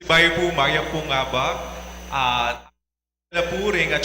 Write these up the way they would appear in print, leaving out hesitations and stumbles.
Bayo po, Maya po nga ba? At napuring at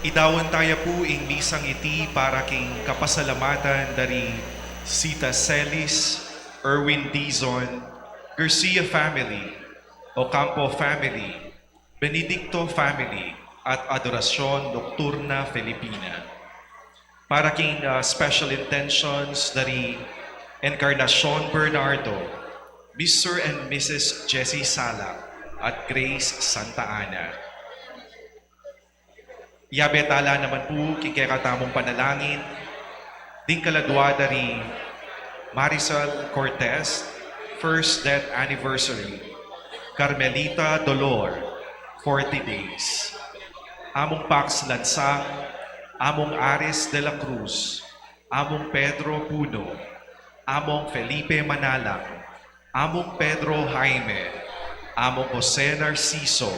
Idawan tayo po ing misang iti para king kapasalamatan dari Sita Celis, Erwin Dizon, Garcia family, Ocampo family, Benedicto family, at Adorasyon Nocturna Filipina. Para king special intentions dari Encarnacion Bernardo, Mr. and Mrs. Jessie Sala, at Grace Santa Ana. Yabetala naman po kikekatamong panalangin, ding kaladwa dari Marisol Cortez, first death anniversary. Carmelita Dolor, 40 days. Among Pax Lansang, Among Aris de la Cruz, Among Pedro Puno, Among Felipe Manalang, Among Pedro Jaime, Among Jose Narciso,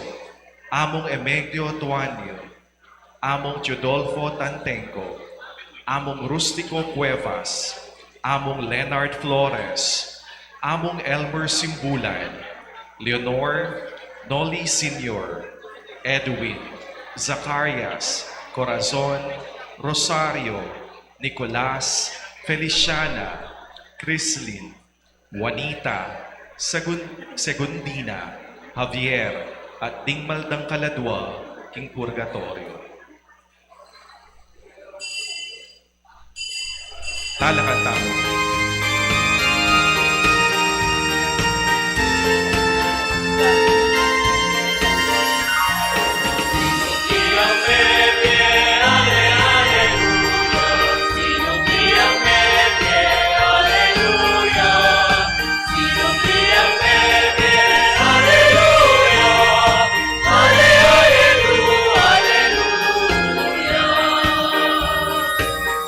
Among Emegdio Tuanio, Among Teodolfo Tantenco, Among Rustico Cuevas, Among Leonard Flores, Among Elmer Simbulan, Leonor, Noli Senior, Edwin, Zacarias, Corazon, Rosario, Nicolas, Feliciana, Crislin, Juanita, Segundina, Javier, at Dingmaldang Kaladwa, King Purgatorio. Talakan tao.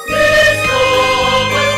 Cristo, mas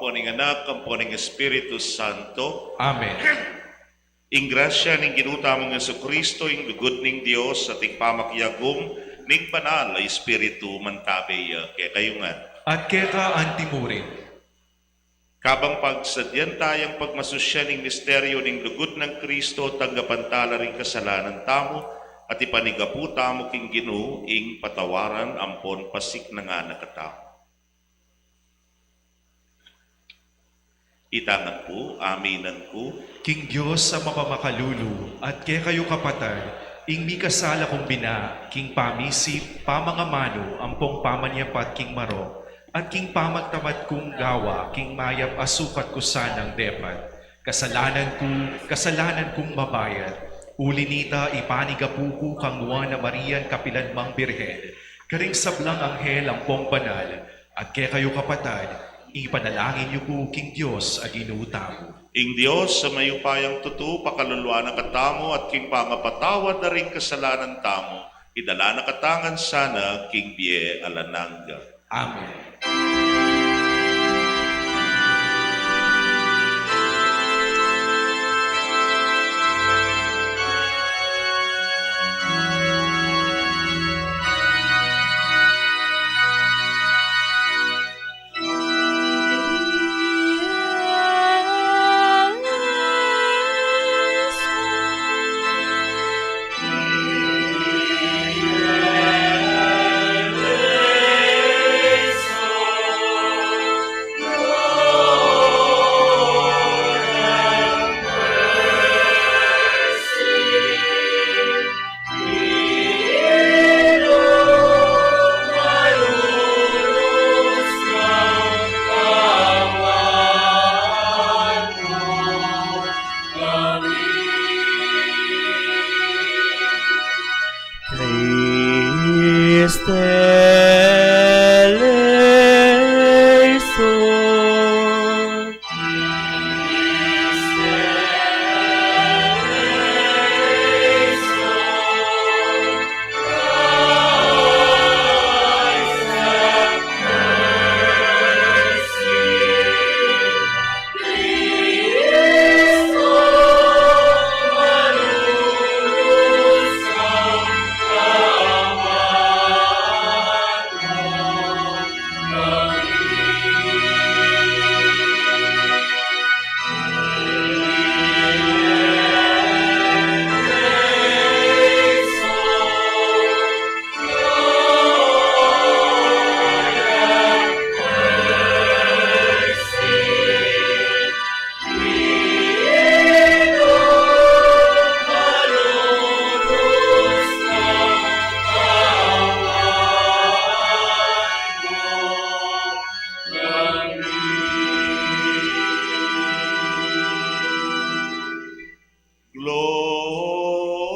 ampo ning Anak, ampo ning Espiritu Santo. Amen. Ing grasya ning ginuta mong Kristo, ing lugod ning Dios, at ing pamakyagom, ning banal na Espiritu mantabay kaya kayo nga. At keka antimurin. Kabang pagsadyan tayang pagmasusya ning misteryo ning lugod ng Kristo, tanggapantala ring kasalanan tamo, at ipanigapu tamo king Ginoo ing patawaran ampon pasik na nga nakatao. Itangan po, aminan ko, King Diyos sa mapamakalulu, at kaya kayo kapatid, ing mi kasala kong bina, king pamisip, pamangamano, ampong pamanyapat king maro, at king pamagtamad kong gawa, king mayap asukat ko sanang depat. Kasalanan kong mabayad, ulinita ipanigapuku kang Juana Marian Kapilan Mang Birhen, karing sablang anghel ampong banal, at kaya kayo kapatid, ipanalangin niyo po king Diyos ag inutamo. ing Dios sa mayupayang tutu, pakaluluan na katamo, at king pangapatawad na ring kasalanan tamo, idala na katangan sana, king Bie Alananga. Amen.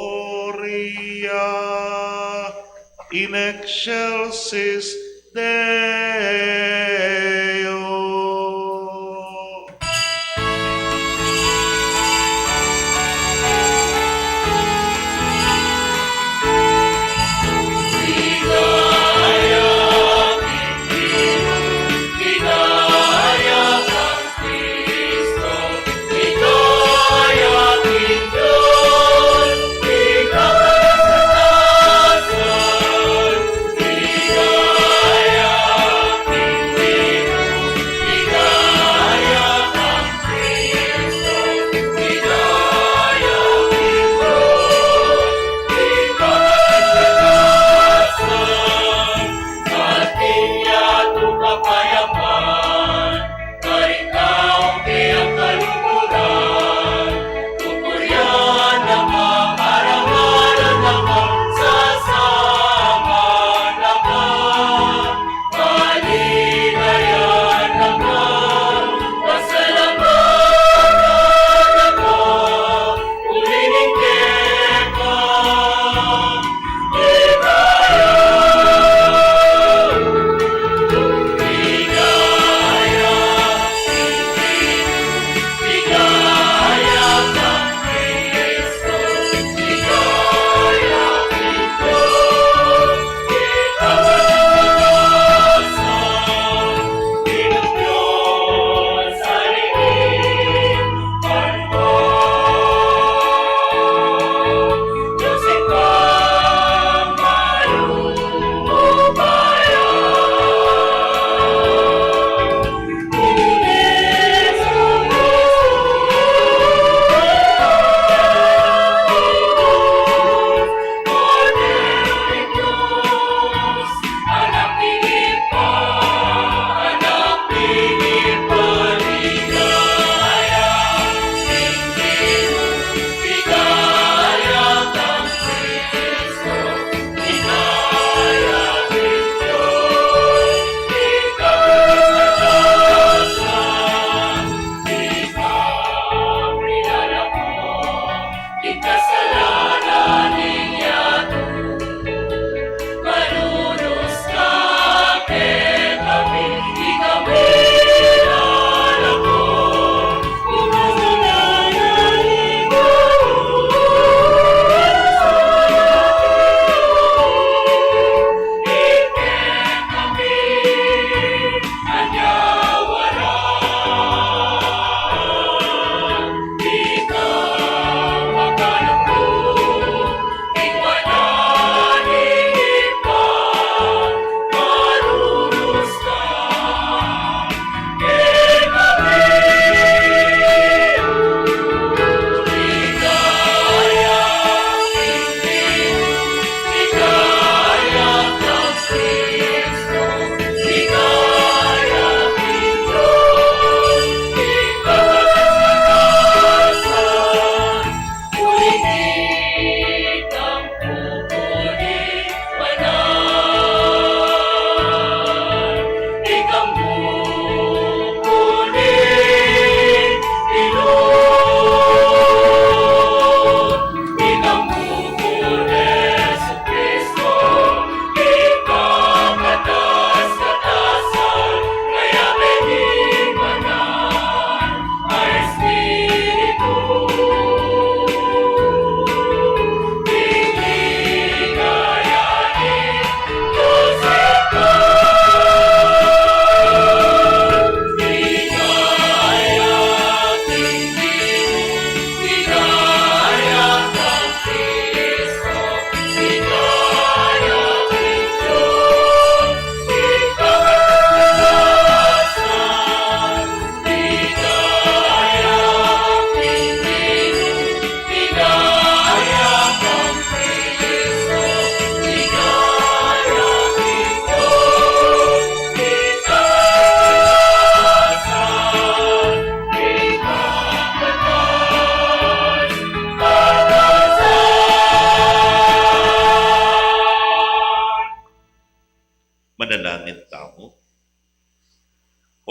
Gloria in excelsis Deo.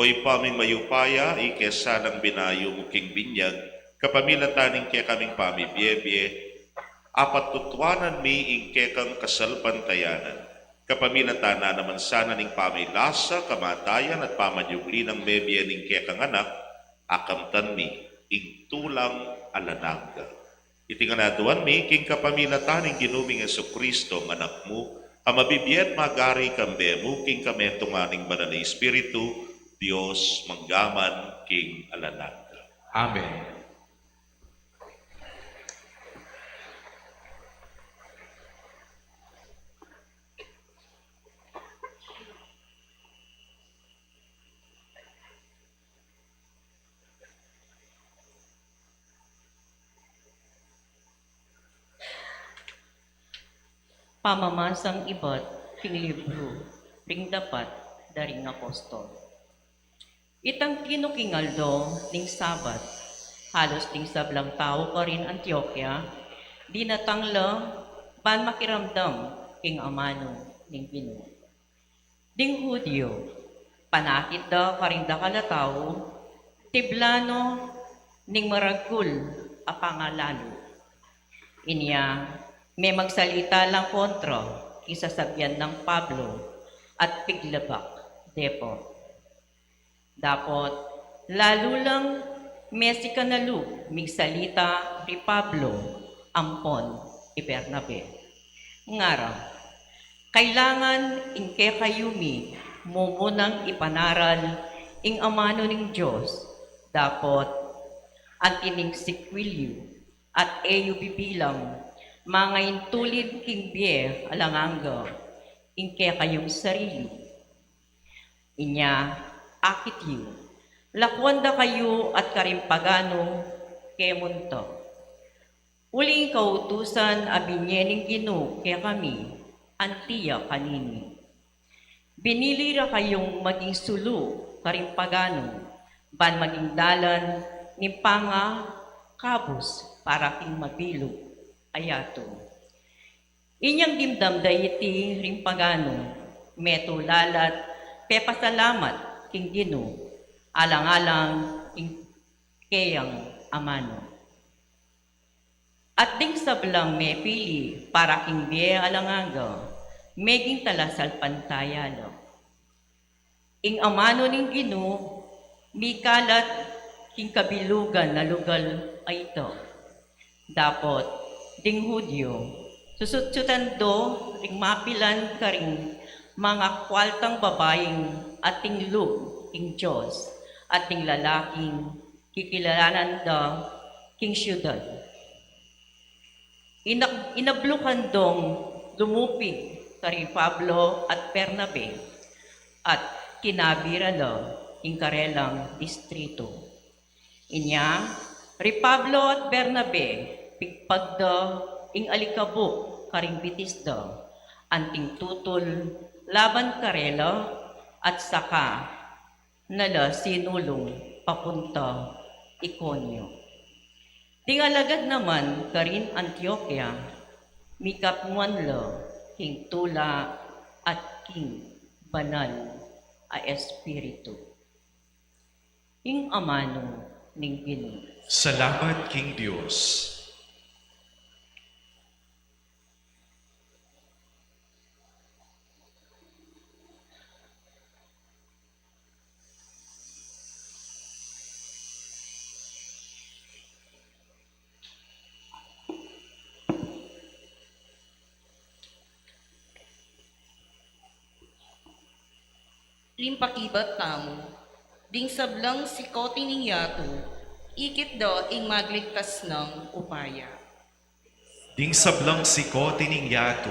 Hoy paming mayupaya, ikesa ng binayo mo king binyag, kapamilataning ke kaming pamibiyebye, apat tutwanan mi ingke kang kasalpantayanan. Kapamilatana naman sana ning pamilasa, kamatayan at pamanyugli ng bebye ning ke kang anak, akamtan mi ing tulang alanagda. Itinganaduan mi king kapamilataning ginuming Kristo ng anak mo, amabibiyet magari kambe mo king kamentong aning banal na Espiritu, Diyos manggaman king alanagda. Amen. Pamamasang iba't king libro, ring dapat daring apostol. Itang kinukingaldo ning sabat, halos ting sablang tao pa rin Antioquia, di natangla ban makiramdam king amano ning Ginoo. Ding Hudyo, panakit da karinda kalataw, tiblano ning maragkul a pangalalo. Inya, may magsalita lang kontra kisasabyan ng Pablo at piglabak, depo. Dapot, lalo lang Messi kanalu, migsalita ni Pablo, ampon, i Bernabe. Ngara, kailangan ingke kayumi, mumunang ipanaral, ing amano ning Diyos, dapot, antining sikwilyo, at eyo bibilang, mga intulid king biye alanganga, ingke kayong sarili. Inya, akit yu, lakwanda kayo at karimpagano, kemunto. Uling kautusan abinyening Ginoo kaya kami, antiya kanini. Binilira kayong maging sulu, karimpagano, ban maging dalan, ni panga, kabus, para king mabilog, ayato. Inyang dimdam dayiti rimpagano, meto lalat, pepasalamat king Ginoo, alang-alang king kayang amano. At ding sablang may pili para king biye alanganga, meging talasal pantayalo. Ing amano ning Ginoo, mikalat king kabilugan na lugal ay ito. Dapot, ding Hudyo, susutsutan do, ring mapilan ka ring mga kwaltang babaeng ating lug, king Diyos, at ting lalaking kikilalanan da king syudad. Inablukan dong lumupig kari Pablo at Bernabe at kinabira da king karelang distrito. Inya, ri Pablo at Bernabe, pigpagda ing alikabok karing bitisda, anting tutol laban karela at saka nala sinulong papunta Iconio. Tingalagad naman karin Antioquia, mikapmuanlo king tula at king banal a espiritu. Ing amano ning Ginoo. Salamat King Diyos. Limpakibat tamo, ding sablang sikotin ning yato, ikit do ing magligtas ng upaya. Ding sablang sikote ning yato,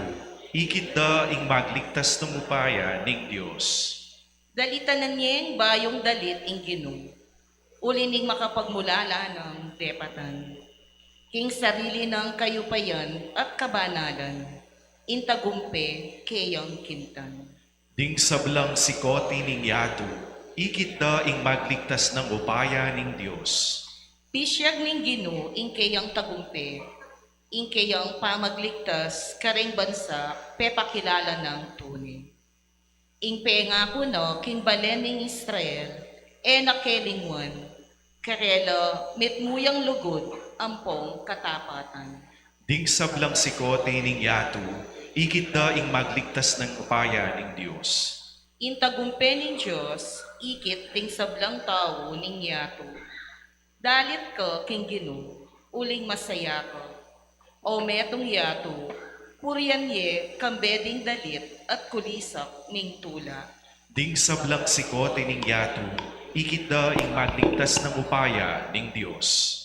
ikit da ing magligtas ng upaya ning Diyos. Dalitanan niyeng bayong dalit ing Ginoo, uli ning makapagmulala ng tepatan. King sarili ng kayupayan at kabanalan, intagumpe kayang kintan. Ding sablang sikote ning yato, ikit da ing magligtas ng upaya ning Diyos. Pisyag ning Ginoo ing kayang tagumpe, ing kayang pamagligtas kareng bansa pepakilala ng tunay. Ing pengako no king balen ning Israel, nakelingwan, karela mitmuyang lugod, ampong katapatan. Ding sablang sikote ning yatu, ikit da ing magligtas ng upaya ning Diyos. Intagumpe ning Diyos, ikit ting sablang tao ning yato. Dalit ka king Ginoo, uling masaya ka. O metong yato, purian ye kambeding dalit at kulisak ning tula. Ding sablang sikote ning yatu, ikit da ing magligtas ng upaya ning Diyos.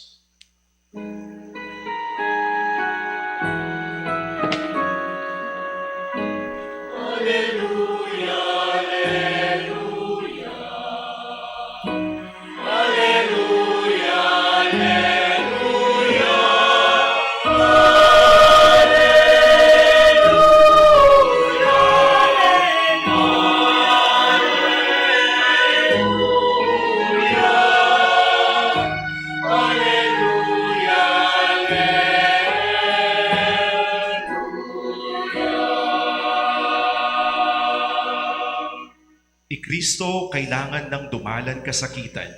Ni Kristo kailangan ng dumalan kasakitan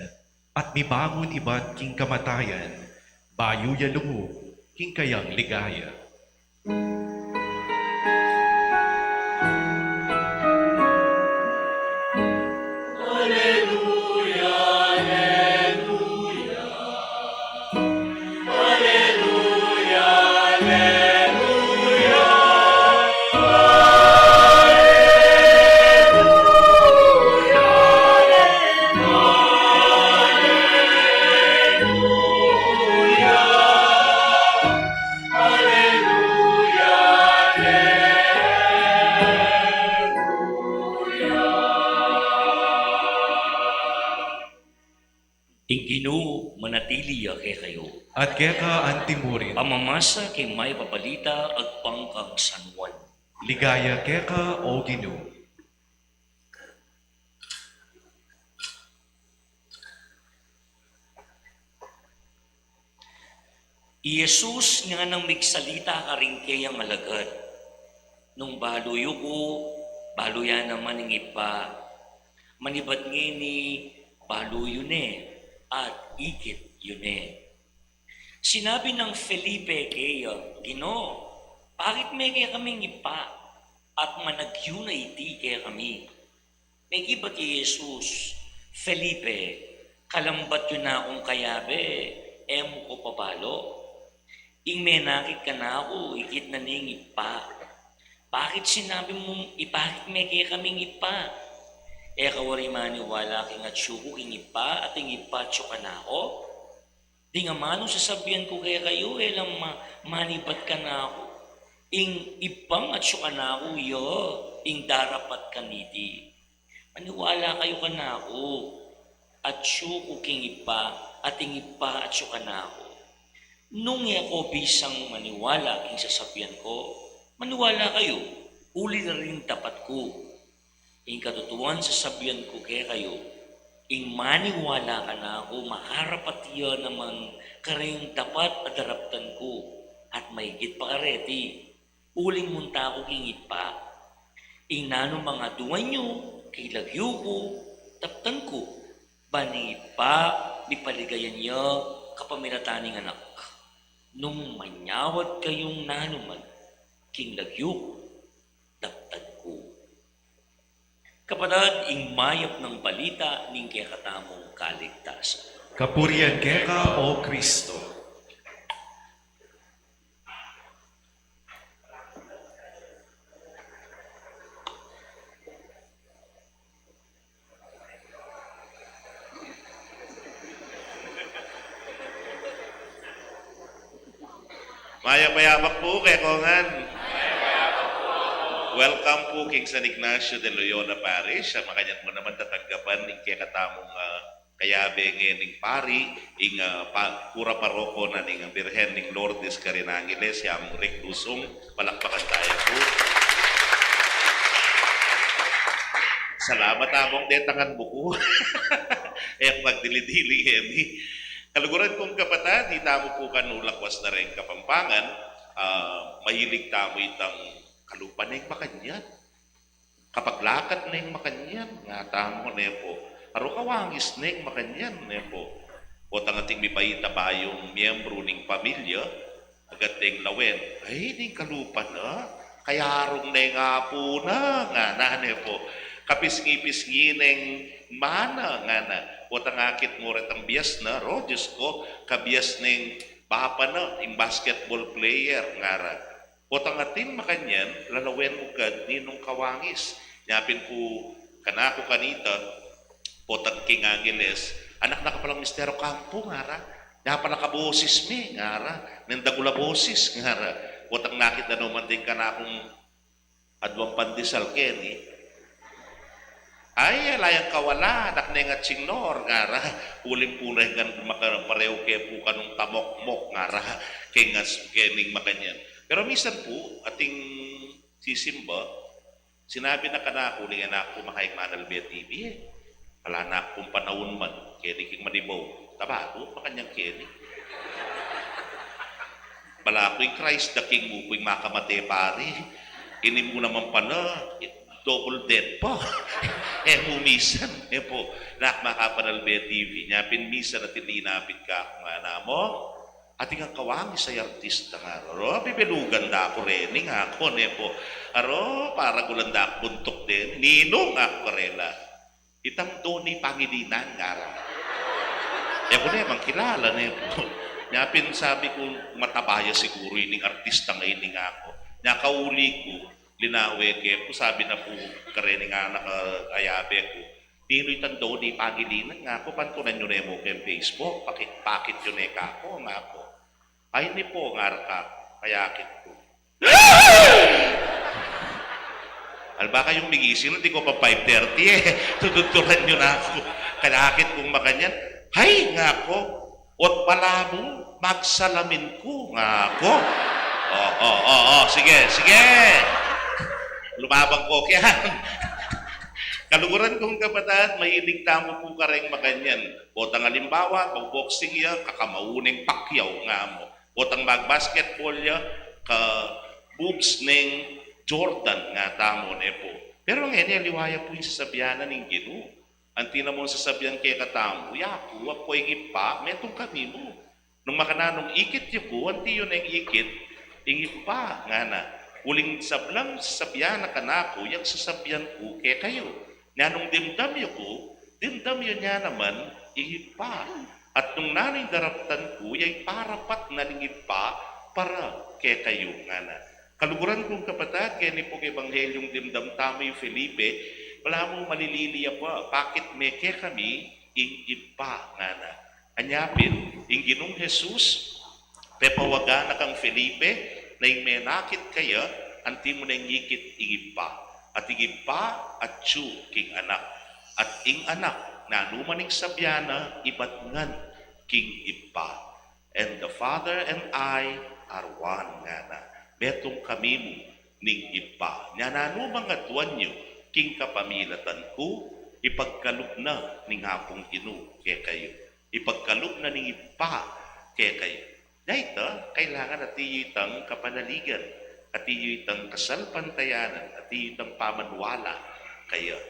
at mibangon iba't king kamatayan, bayo ya lungo, king kayang ligaya. Ing Ginoo manatili kay kayo. At kaya ka antimurin, Pamamasa kay may papalita ag pangkang San Juan. ligaya kaya ka o Ginoo. Jesus nga nang migsalita ka rin kayang alagad. Nung baluyo ko, baluyan naman ng iba. Manibat nga ni baluyo ne at ikit yun eh. Sinabi ng Felipe kaya, Ginoo, bakit may kaya kaming ipa at managyo na iti kaya kami? May iba kay Jesus, Felipe, kalambat yun na akong kayabe, emo ko papalo. Ing menakit ka na ako, ikit na ning ipa. Bakit sinabi mong bakit may kaya kaming ipa? Kawari maniwala king at syuko king ipa at ing ipa ka na ako? Di nga manong sasabihan ko kaya kayo, lang manibat ka na ako. Ing ipang at ka na ako, ing darapat ka niti. Maniwala kayo ka na ako. At syuko king ipa at ing ipa at ka na ako. Nung ako bisang maniwala king sasabihan ko, maniwala kayo, uli na rin tapat ko. Ing katutuan sasabihan ko kaya kayo, ing maniwala ka na ako, maharapat yan naman karing dapat adaraptan ko. At mahigit pa kareti, uling munta ko king ipa. Ing nano mga duwan nyo, kay lagyo ko, taptan ko. Bani ipa, mipaligayan niya, kapamirataning anak. Nung manyawat kayong nanuman, king lagyo, taptan ko. Kapatid, ing mayap ng balita ning kaya katamong kaligtasan. Kapurian kaya ka o Kristo. Maya-mayamak po kay Kongan. Welcome po King San Ignacio de Loyola Parish. Ang makanyang mo naman tatanggapan ng kaya katamong kayabe ng pari, ing pura paroko na ng Birhen ng Lourdes Carinangeles, yung Rick Lusong, palakpakan tayo po. Salamat among detangan buko. Magdili-dili heni. Kaluguran kong kapatid, di tamo po kanulakwas na rin Kapampangan, mahilig tamo itang kalupan na yung makanyan. Kapag lakat na yung makanyan, nga tamo na po. Aro kawangis neng makanyan, po. O tangating may paita ba yung miyembro ng pamilya, agad neng lawen, ay, ning kalupa na, kaya arong neng apo na, nga na, po. Kapisngi-pisngi neng mana, nga na. O tangakit mo rin ang bias na, ro, Diyos ko, kabias neng papa na, yung basketball player, nga ra. O tangating makanyan, lalawen mo gad ninong kawangis. Nyapin po, kanako kanita, potag King Angeles, anak na ka palang Mistero Campo, ngara. Nga pala ka boses mi, ngara. Nandagula boses, ngara. Potag nakita naman din ka na akong adwang pandesal, Kenny. Ay, layang kawala, anak na nga chingnor, ngara. Uling punay kan makapareho ke po kanong tamok-mok, ngara. Kening makanyan. Pero minsan po, ating sisimba, sinabi na kanako, uling anak ko makaig manalbe TV, wala na akong panahon man, kaya king manibaw. Tabato, makanyang kaya. Bala ko yung Christ the King mo, kung makamate pare. Ini mo naman pala, double dead pa. Humisan. Po, nak makapanalbe TV niya, pinmisan at tilinapit ka kung ana mo. Ating ang kawangis ay artista nga. Aro, bibilugan da ako rin nga ako. Po. Aro, para gulanda ako buntok din. Ninong ako karela. Itang Tony Pangilinan nga ra. Eh ko naman kilala na po. Nyapin sabi ko matabaya siguro ining artista ngayon nga ako. Nyakauli ko, linawe ke po, sabi na po kareni nga nakayabe ko. Dino itang Tony Pangilinan nga ako, pantunan nyo na mo kay Facebook, pakit yun ka ako nga ako. Ay ni po nga ka, kayakit ko. Alba kayong migising, hindi ko pa 5:30 Tututuran nyo na ako. Kalakit kong makanyan. Hay nga ako. Ot pala mo, magsalamin ko nga ako. Sige. Lumabang ko kyan. Kaluguran kong kabataan, mahilig tamo po ka rin makanyan. Botang halimbawa, kung boxing ya, kakamauning pakyaw nga mo. Botang mag-basketball ya, ka boobs ng Jordan nga tamo po. Pero ngayon, liwaya po yung sasabihanan ng Ginoo. Anti na mo sasabihan kay katamo, yaku, ako yung ipa, metong kami mo. Nung makananong ikit yung po, anti yun ang ikit, yung ipa nga na. Uling sablang sasabihan na kanako, yung sasabihan ko kay kayo. Nga nung dimdam yun ko, dimdam yun niya naman, ipa. At nung nanay daraptan ko, yung parapat na ipa para kay kayo nga na. Kaluguran kong kapatid, kaya ni po Ebanghelyong dimdam tamo yung Felipe, wala mong malililiya pa. Bakit meke kami, ing ipa nga na. Anyapin, ing Ginong Jesus, pepawaga na kang Felipe, na yung menakit kaya, anti mo na yung ngikit ing ipa. At ing ipa at tsu king anak. At ing anak, na numaning sabyana, ibat ngan king ipa. And the Father and I are one nga na. Betong kami mo ning ipa. Nya na numang atuan nyo, king kapamilatan ko, ipagkalup na ning hapong Ginoo kay kayo. Ipagkalup na ning ipa kay kayo. Dahita, kailangan at iyitang kapanaligan, at iyitang kasalpantayanan, at iyitang pamanwala kaya.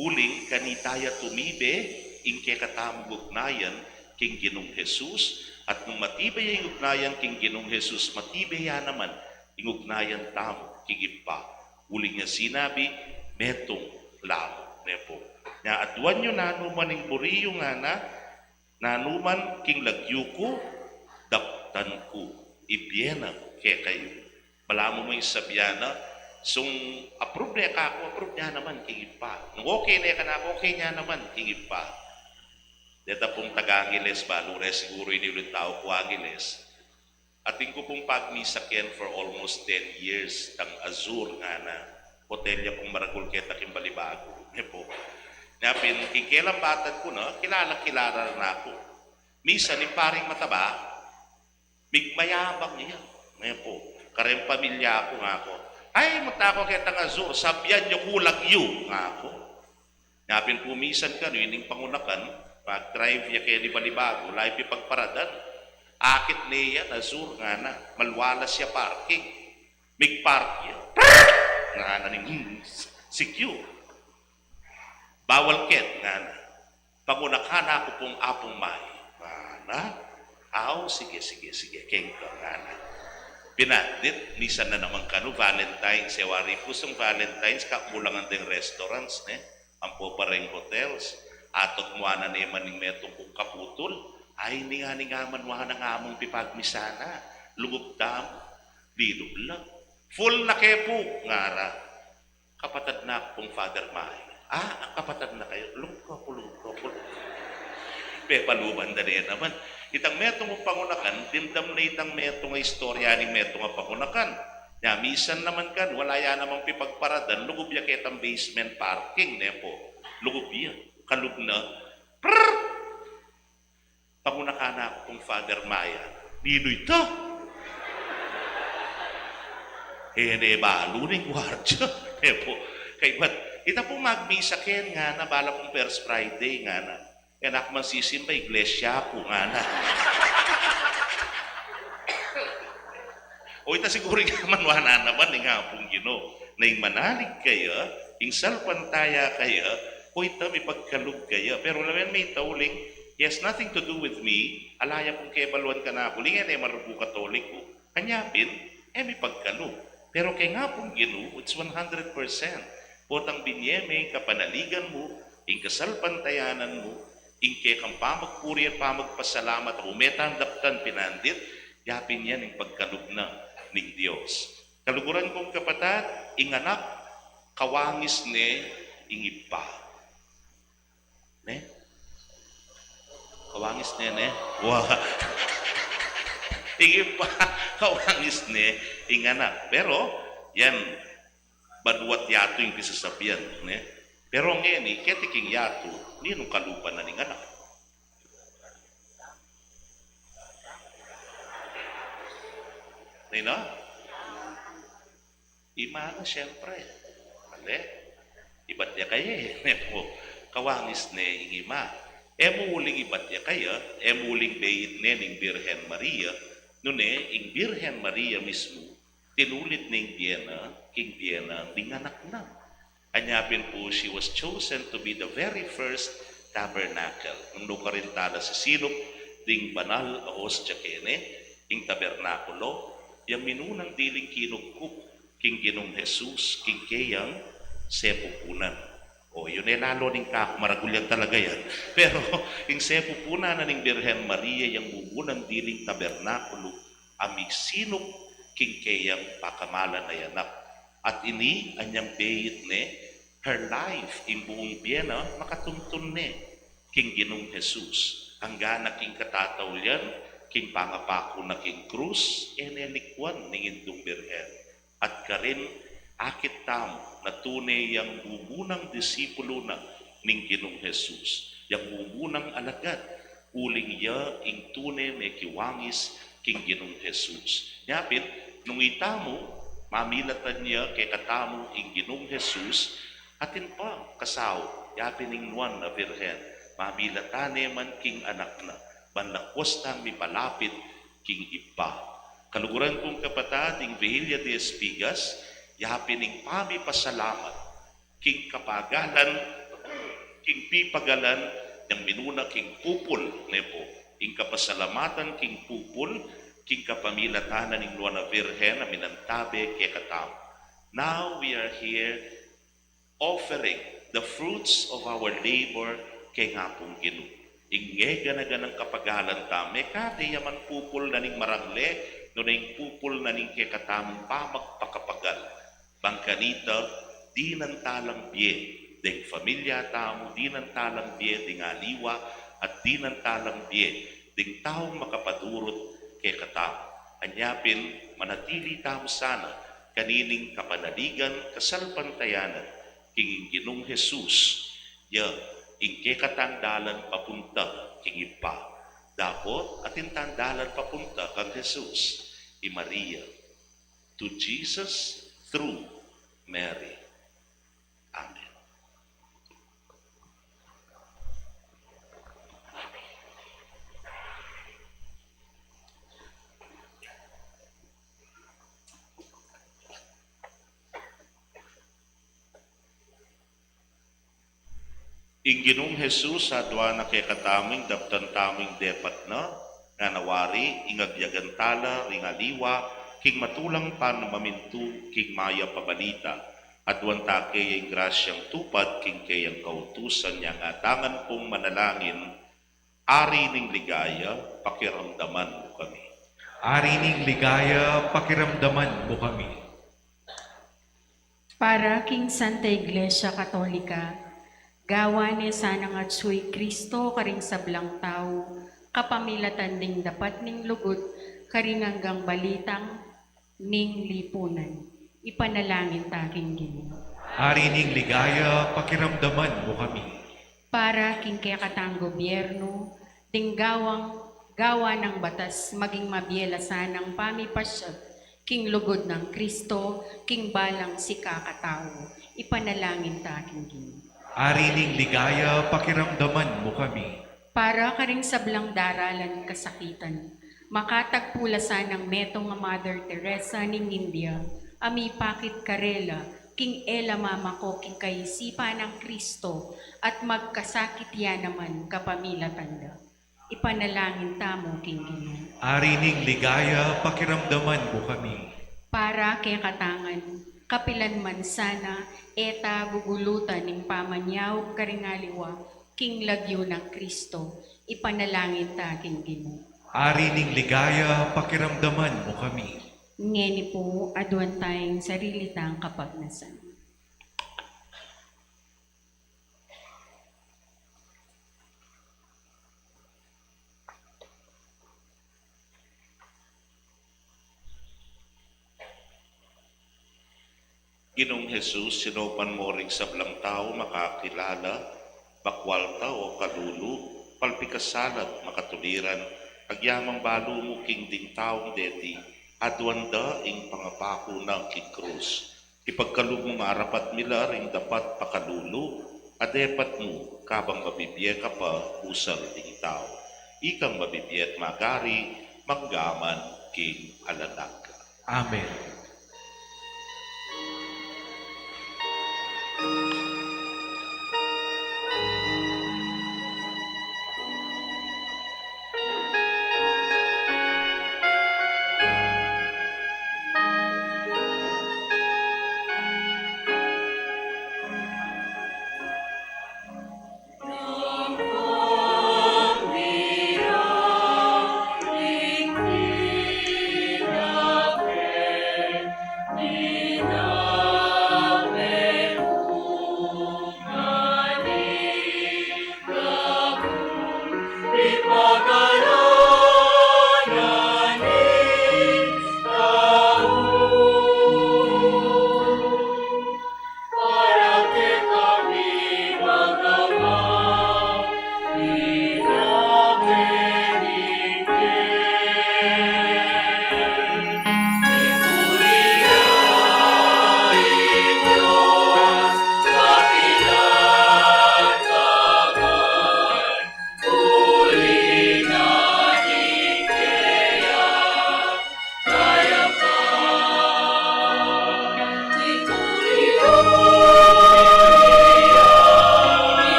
Uling kanitaya tumibe, ingke katamog ugnayan, king Ginong Jesus, at nung matibay ang ugnayan king Ginong Jesus, matibay naman, ing ugnayan tamo, king ipa. Uling niya sinabi, metong lamo, nepo. Nga adwan nyo nanuman ing buriyo nga na, nanuman king lagyuko, daptan ko, ibyena kaya kayo. Malamo mo yung sabyana, sung approve niya ka ako, approve niya naman, king ipa. Nung okay niya ka na ako, okay niya naman, king ipa. Deta pong taga-Angeles, balure siguro iniulit tao ko Angeles. Ating ko pong pagmisakyan for almost 10 years, tang Azur nga na, hotelya pong Maragul Keta Kimbalibago. Po. Napin, kikelang batad ko na, kilala na ako. Misa ni paring mataba, mayabang niya. Po. Karem pamilya ako nga ako. Ay, matako Keta Azur, sabyan nyo kulag yu nga ako. Napin pumisan ka, ining pangunakan, pag-drive niya kaya ni Balibago, live ipagparadan. Akit niya, Azur nga na, malwala siya parking. Mig-park yan. Nga na ning secure. Bawal ket nga na. Pangunakana ko pong apong may. Na? Aw, sige. Keng ka nga na. Pinadit, nisan na naman kano, Valentine's, sewari pusong Valentine's, kakulangan din restaurants, ne? Ang po pareng hotels. Atot mo na naman ng metong kong kaputol. Ay, nga man wala nga mong pipagmisana. Lugub dam, lidog lang. Full na kepo, ngara. Kapatad na akong Father May. Ang kapatad na kayo. Lungko. Paluban na rin naman. Itang metong mong pangunakan, dimdam na itang metong istorya ni metong ang pangunakan. Misan naman kan, wala yan namang pipagparadan, lugub ya ketang basement parking, nepo. Lugub ya, kalug na. Prrrr! Pangunakan na akong Father Maya. Nino ito? Balo ng gwardya. Nepo. Kay ba't, ita po magmisa ken nga na, bala pong First Friday nga na. Anak man sisimba, iglesia po nga na. O ita siguro naman wala naman nga pong Ginoo. Na yung manalig kayo, yung salpantaya kayo, o ita may pagkalug kayo. Pero naman may tauling, he has nothing to do with me. Alaya kung kebaluan ka na ako, lingan ay marubu katolik ko. Kanyapin, may pagkalug. Pero kay nga pong Ginoo, it's 100%. Potang binyeme, kapanaligan mo, yung kasalpantayanan mo, ingke kang pamagpuri at pamagpasalamat, umetang daptan pinandit, yapin yan ang pagkalug na ng Diyos. Kaluguran kong kapatid, inganak, kawangis ne, ingipa. Ne? Kawangis ne? Wow. Ingipa, kawangis ne, inganak. Pero, yan, baduat yato yung pisasabihan. Ne? Pero ngayon, ketiking yato, ninong kalupan na ning anak. Nino? Imana, siyempre. Mali. Ibat niya kayo Nepo, kawangis ne ingima. Muling ibat niya kayo, muling beit ne ning Birhen Maria, nune, ing Birhen Maria mismo, tinulit ning King Diana, ning anak na. Anyapin po, she was chosen to be the very first tabernacle. Nung lukarintada si Sinop, ding banal o hostya kene, ing tabernakulo, yung minunang diling kinugkup, king Ginong Jesus, king kayang sepupunan. O, yun lalo ning maragulyang talaga yan. Pero, ing sepupunan na ning Birhen Maria, yung bubunang diling tabernakulo, amig Sinop, king kayang pakamalan na yanak. At ini, anyang beit ne, her life, in buong Biena, makatuntun ne, king Ginong Jesus. Hanggang na king katatawlyan, king pangapako na king krus, enelikwan ning indong Birhen. At karin, akit tam, na tunay yang bubunang disipulo na ning Ginong Jesus. Yang bubunang alagad, uling ya, ing tunay may kiwangis, king Ginong Jesus. Yapit, nung itamo, mamilatan niya kay katamo ing Ginong Jesus, atin pa kasaw, yapining nuan na Birhen, mamilatane man king anak na, banlakos tang mipalapit king ipa. Kaluguran kong kapatid, ing Vihilya de Espigas, yapining pamipasalamat, king kapagalan, king pipagalan, yang minuna king pupul, nepo, ing kapasalamatan king pupul, king kapamilatanan ng Luana Virgen na minantabe kay katao. Now we are here offering the fruits of our labor kay ngapong Ginoo. Ingega na ganang kapagalan tame, kade yaman pupul na ning marangle, no na ing pupul na ning kay katamong pamagpakapagal. Bangkanita, di nantalang biye, ding familia tamo, di nantalang biye, ding aliwa, at di nantalang biye, ding taong makapadurot kay katao. Anyapin, manatili tamo sana, kanining kapanaligan, kasalpantayanan, king Ginong Jesus, ya, ing kay katangdalan papunta, king ipa. Dapot, atin tangdalan papunta, kang Jesus, i Maria. To Jesus, through Mary. Amen. Ing Ginoong Jesus adwa na kay kataming daptan taming depat na nga nawari ing agyagan tala ring aliwa king matulang pan mamintu king maya pabalita adwan ta kay grasyang tupad king kayang kautusan niya nga tangan pong manalangin ari ning ligaya pakiramdaman mo kami. Ari ning ligaya, pakiramdaman mo kami. Para king Santa Iglesia Katolika, gawa ni sanang at suy Kristo karing sablang tao, kapamilatan ding dapat ning lugod, karing hanggang balitang ning lipunan. Ipanalangin taking Ginoo. Ari ning ligaya, pakiramdaman mo kami. Para king kayakatang gobyerno, ding gawa ng batas maging mabielasan ng pamipasyag, king lugod ng Kristo, king balang si kakatao, ipanalangin taking Ginoo. Ari ning ligaya, pakiramdaman mo kami. Para karing sablang daralan kasakitan, makatagpulasan ng metong nga Mother Teresa ning India, ami pakit karela, king ela mama ko king kaisipan ng Kristo, at magkasakit yan naman kapamilatanda. Ipanalangin tamo king Ginoo. Ari ning ligaya, pakiramdaman mo kami. Para kay katangan, kapilan man sana, eta gugulutan ning pamanyaw karingaliwa, king lagyo ng Kristo, ipanalangin ta king Ginoo. Ari ning ligaya, pakiramdaman mo kami. Ngeni po, aduan tayong sarili tang kapagnasan. Ginoong Jesus, sinopan mo ring sablang tao makakilala, bakwal tao kalulu, palpikasalat makatuliran, agyamang balo mo king ding taong deti, adwanda ing pangapako ng king krus. Ipagkalog mo maarapat mila ring dapat pakalulu, adepat mo kabang mabibiye ka pa usal ding tao. Ikang mabibiyet magari, manggaman king alanak. Amen.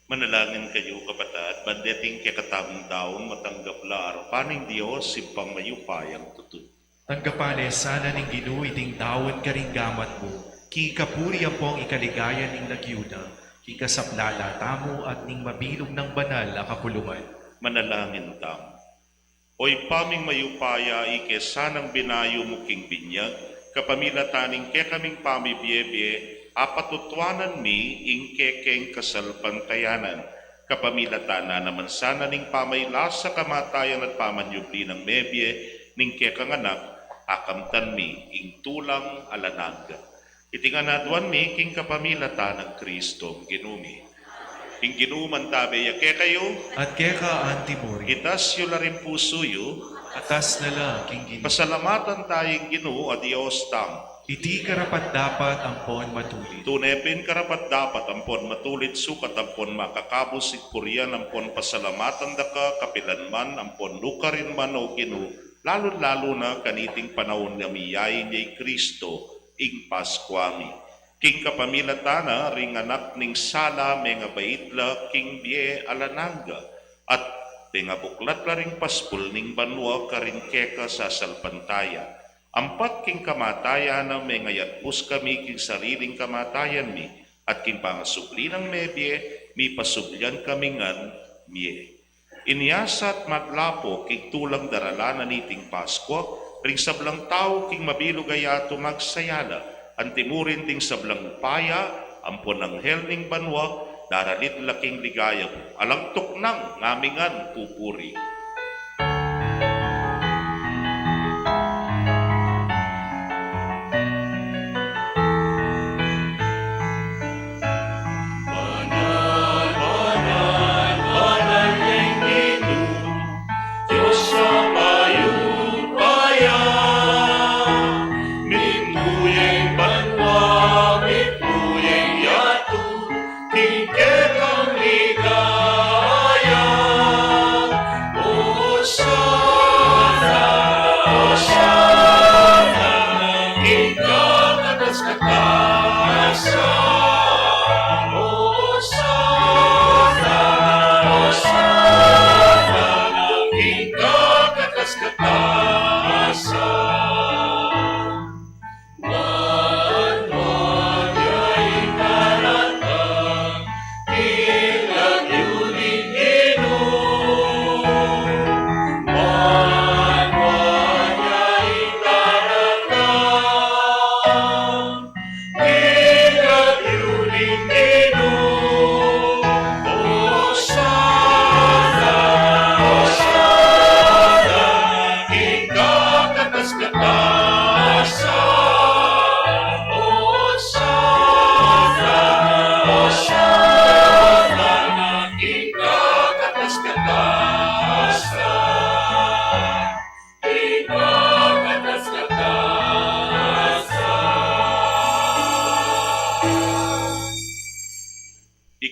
Manalangin kayo kapatid, bandeting kakatamang daon matanggap la arapaning Diyos simpang mayupayang tutun. Tanggapane sana ning Ginoo iting dawon karing gamat mo, ki kapuri ang pong ikaligaya ning nagyuda, ki kasaplala tamo at ning mabilog ng banal na kapuluman. Manalangin tamo. Oy paming mayupaya ike sanang binayo mo king binyag, kapamilataning ke kaming pamibiyebye, apatutwanan mi ing kekeng kasalpantayanan. Kapamilatana naman sana ning pamayla sa kamatayan at pamanyubli ng mebye, ning kekang anak, akamtan mi ing tulang alanag. Itinganadwan mi king kapamilata ng Kristo ginumi. Ing ginuman tabe yake kayo, At keka antimori, itas yu larim puso yu, atas na lang king Ginoo. pasalamatan tayong Ginoo a Dios tam. Iti karapat dapat ang pon matulit. Tunepin karapat dapat ampon matulit sukat ampon makakabos ikpuryan ampon pasalamatan daka kapilanman ampon lukarin man o Ginoo, lalo na kaniting panahon na miyayin niya Kristo ing Paskwami. King kapamilatana ring anak ning sala menga baitla king bie alananga at tenga buklat la ring paspul ning banwa karing keka sa salpantaya. Ampat king kamatayan na may ngayatbus kami king sariling kamatayan mi, at king pangasubli ng mebye, mi pasublyan kami ngan miye. Inyasat maglapo king tulang daralanan niting Pasko, ring sablang tao king mabilog ayato magsayala, antimurin ting sablang paya, ampon ng helning banwa, daralit laking ligaya mo, alangtok nang ngamingan pupuri. King Kekang Ligaya,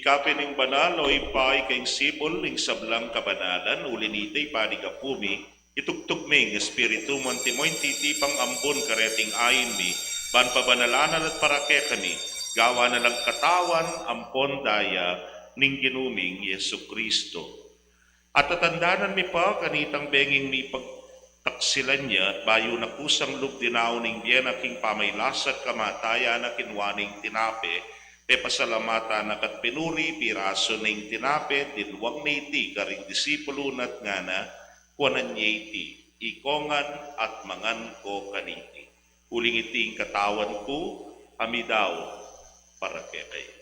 Ikapin ng banal o ipay kayong sipol ng sablang kabanalan, ulinitay panigapumi, itugtugming espiritu mantimoy titipang ambon kareting ayin mi, ban pabanalanan at parake kami, gawa na lang katawan ampon daya ning ginuming Yesu Kristo. At tatandanan mi pa kanitang benging mi pagtaksilan niya at bayo na kusang lubdinaw ning biyen aking pamaylasat kamatayan na kinwaning tinape, te pasalamata na kat pinuri piraso ning tinape dinwang niti karing disipulo nat nga na kuanan niti ikongan at mangan ko kaniti. Uling iting katawan ko amidaw para kay.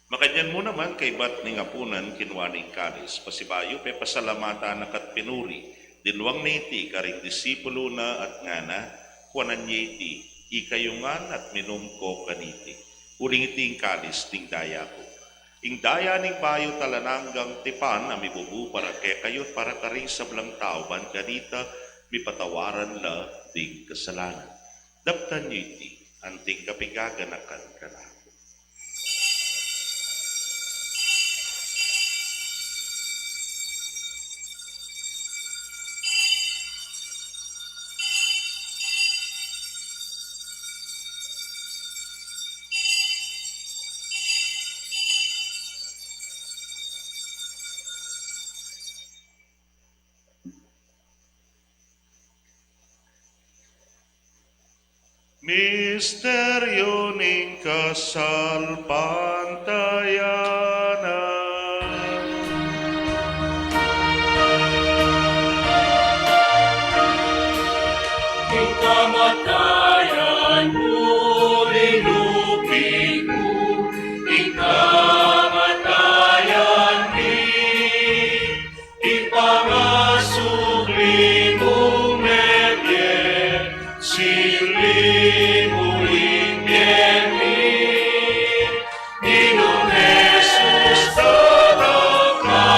Makanyan mo naman kay bat ning apunan kinwaning kalis, pasibayo pe pasalamatan na kat pinuri, dinwang niti karing disipulo na at ngana, kuanan niti, ikayungan at minum ko kaniti. Uling iting kalis ning daya ko. Ing daya ning bayo talananggang tipan na mibubu para kayot para karing sablang tao ban kanita, mipatawaran la ding kasalanan. Daptan niti, anting kapigaganakan kana. Misteryo ning kasalpantayanan. Ikamatayan mo, linupin mo, ikamatayan ni, ipangasukli mo, medye, sili mo, ingeni, Ginong Jesus, tanang ka,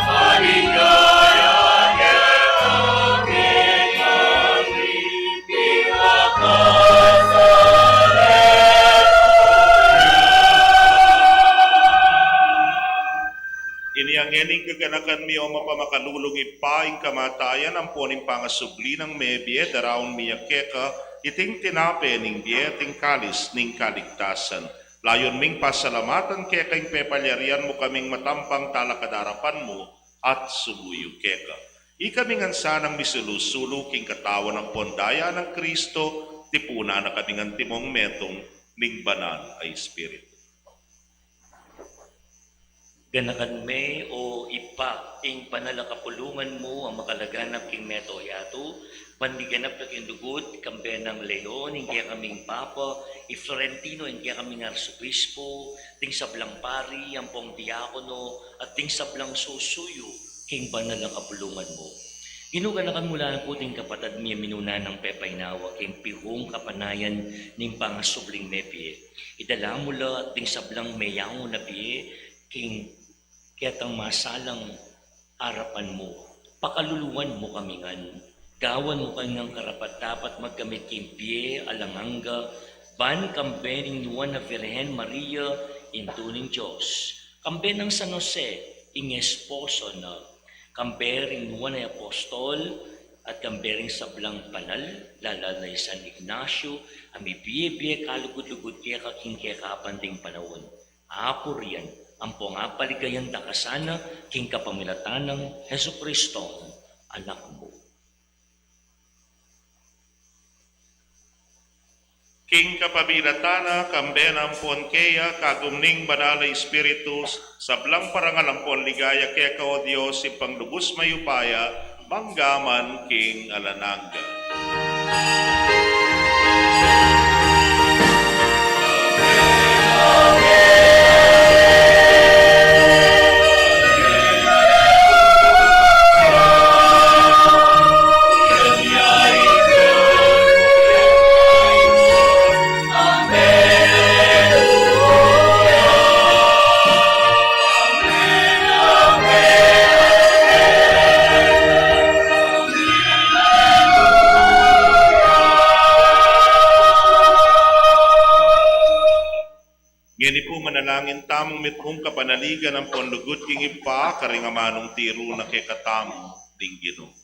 maligaya, Iniangening kaganakan mi o mapamakalulong ipaing kamatayan ang poning pangasubli ng mebye daraon miyakeka iting tinape ning bieting kalis ning kaligtasan. Layon ming pasalamatan kekaing pepalyarian mo kaming matampang talakadarapan mo at sumuyo keka. Ikaming ansanang misulusulu king katawan ng pondaya ng Kristo, tipuna na kaming antimong metong ning banal ay Espiritu. Ganakan me o ipa ing panalakapulungan mo ang makalaganap king meto yato, pandiganap na king dugot, kambe ng Leon, hindi kaming Papa, i Florentino, hindi kaming Arsobispo, ting sablang pari, ang pong diakono, at ting sablang susuyo, king panalakapulungan mo. Inuganakan mula po ting kapatad mi minuna ng pepaynawa, king pihong kapanayan ning pangasubling mepie. Idala mula ting sablang meyaw na pie, king ketang masalang harapan mo, pakaluluan mo kamingan, gawan mo kanyang karapat dapat magkamit kimpye, alanganga, ban kambening nuwan na Virhen Maria, intuning Diyos, kambe ng San Jose, ing esposo na, kambering nuwan na apostol, at kambering sablang panal, lalalay San Ignacio, ami biye-biye kalugod-lugod kaya kaking kaya kapanting panahon. Ako riyan, ang pangapaligayan da kasana, king kapamilatanang Heso Kristo, anak mo. King kapamilatana, kambenang ponkeya, kagumning banala Espiritu, sablang parangalampon ligaya kaya ka o Diyos, ipangdubos mayupaya, manggaman king alananga. Ngini po manalangin tamong mitmong kapanaligan ang ponlugod king ipa, karingamanong tiro na kay katamo ding Ginoo.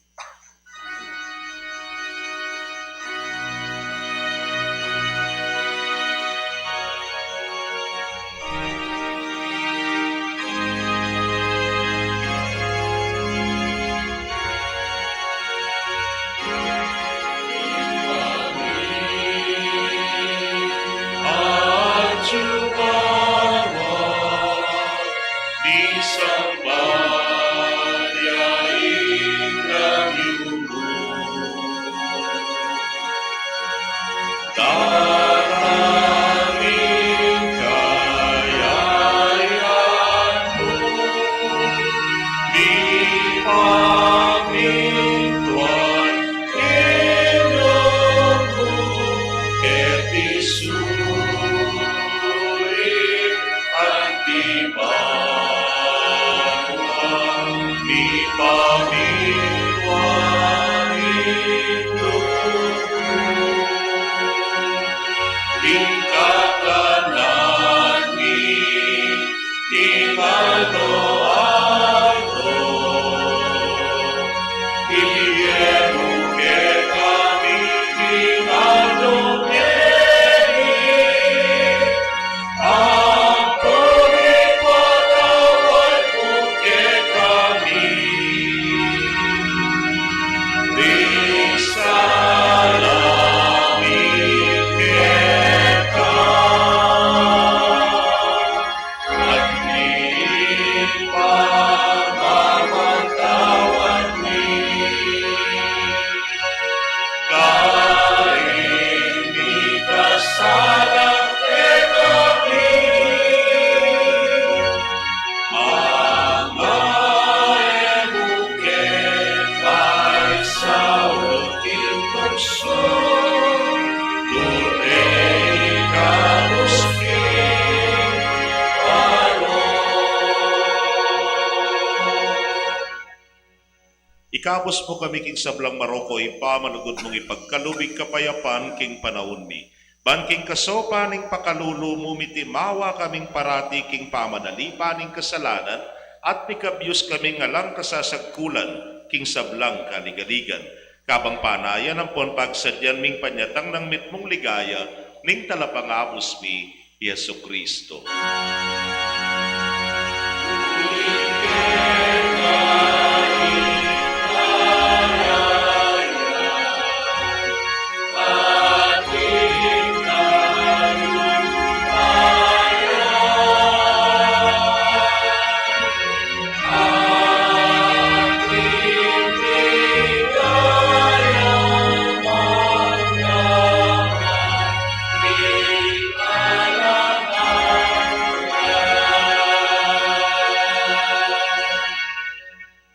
Ikapos mo kami king sablang Maroko, ipamanugod mong ipagkalubig kapayapan king panahon mi. Ban king kasopa ning pakalulu mo mitimawa kaming parati king pamanalipa ning kasalanan at mikabyus kaming ngalang kasasagkulan king sablang kaligaligan. Kabang panayan ang pon pagsadyan ming panyatang ng mitmong ligaya ning talapangabos mi, Yesu Kristo.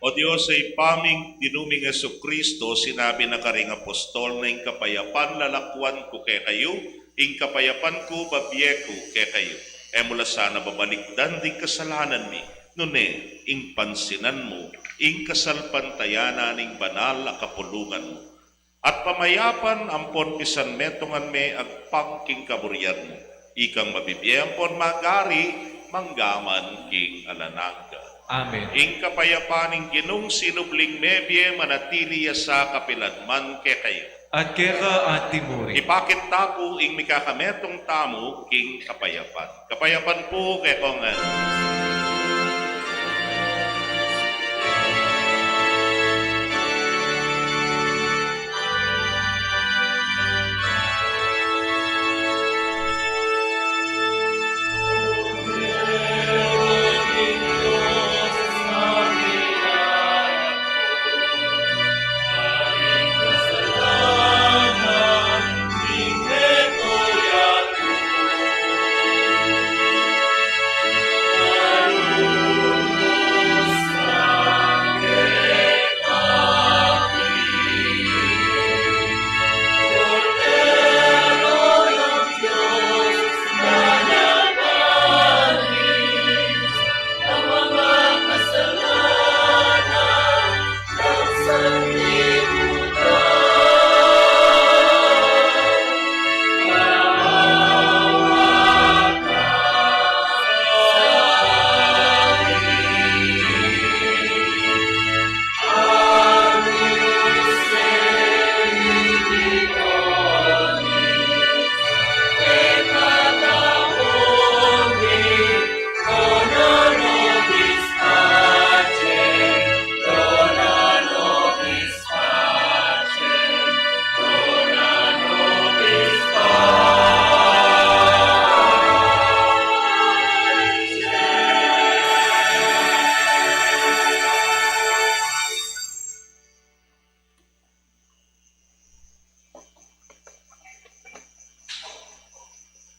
O Diyos, ay paming dinuming Yesu Kristo, sinabi na karing apostol na ing kapayapan lalakwan ko kay kayo, ing kapayapan ko babye ko kay kayo. E mula sana babalikdan di kasalanan mi, nune, ing pansinan mo, ing kasalpantayanan ing banal a kapulungan mo. At pamayapan ampon pisan metongan me agpang king kaburyan mo, ikang mabibiyang pon magari, manggaman king alanangga. Amen. Ing kapayapaning Ginong sinubling mebye manatili sa kapiladman ke kayo. At kaya antimuri. Ipakit tako ing mikakametong tamo king kapayapan. Kapayapan po kay kongan.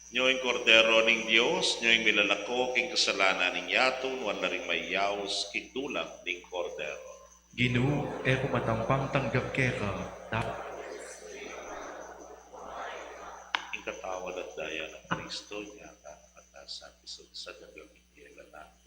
Nyo'y kordero ning Dios, nyo'y milalako king kasalanan ning yaton, wala ring mayaws, king tulang ning kordero. Ginoo, e kumatampang tanggap ka, dapat Ing katawad at daya ng Kristo, niya ka nakatasan isod sa dagang ikilanan.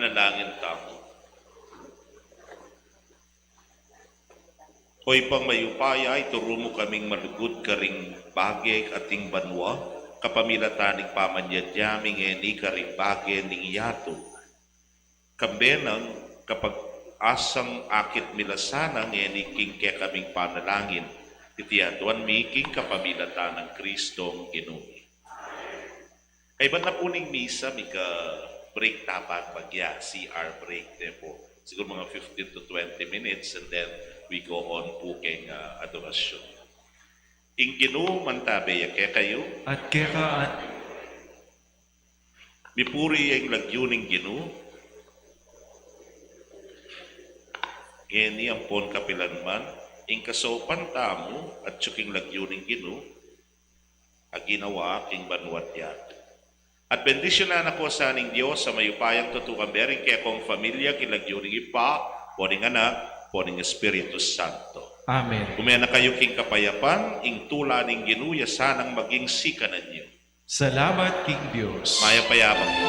Manalangin tamo. Hoy pang mayupaya, ituro mo kaming malugod karing bagay ating banwa, kapamilataning pamanyadyaming eni karing bagay ning yato. Kambenang kapag asang akit milasanang eni king kaya kaming panalangin, titiyaduan mi king kapamilatan ng Kristong Ginoo. Kay ba't na puning misa, mi ka break tapat bagya, CR break po. Siguro mga 15 to 20 minutes and then we go on puking adorasyon. Ing Ginoo mantabe kaya kayo, At kaya mipuri ang lagyuning Ginoo, ngeni ang pon kapilanman, ing kasopan tamo at tsuking lagyuning Ginoo, aginawa king banwat yato. At bendisyonan ako sa aning Diyos sa mayupayang tutukan bering kaya kong familia kilagyuning ipa, poning anak, poning Espiritu Santo. Amen. Kumena kayo king kapayapan, ing tula ning ginuya sanang maging sikanan niyo. Salamat, King Diyos. Maya payabang po.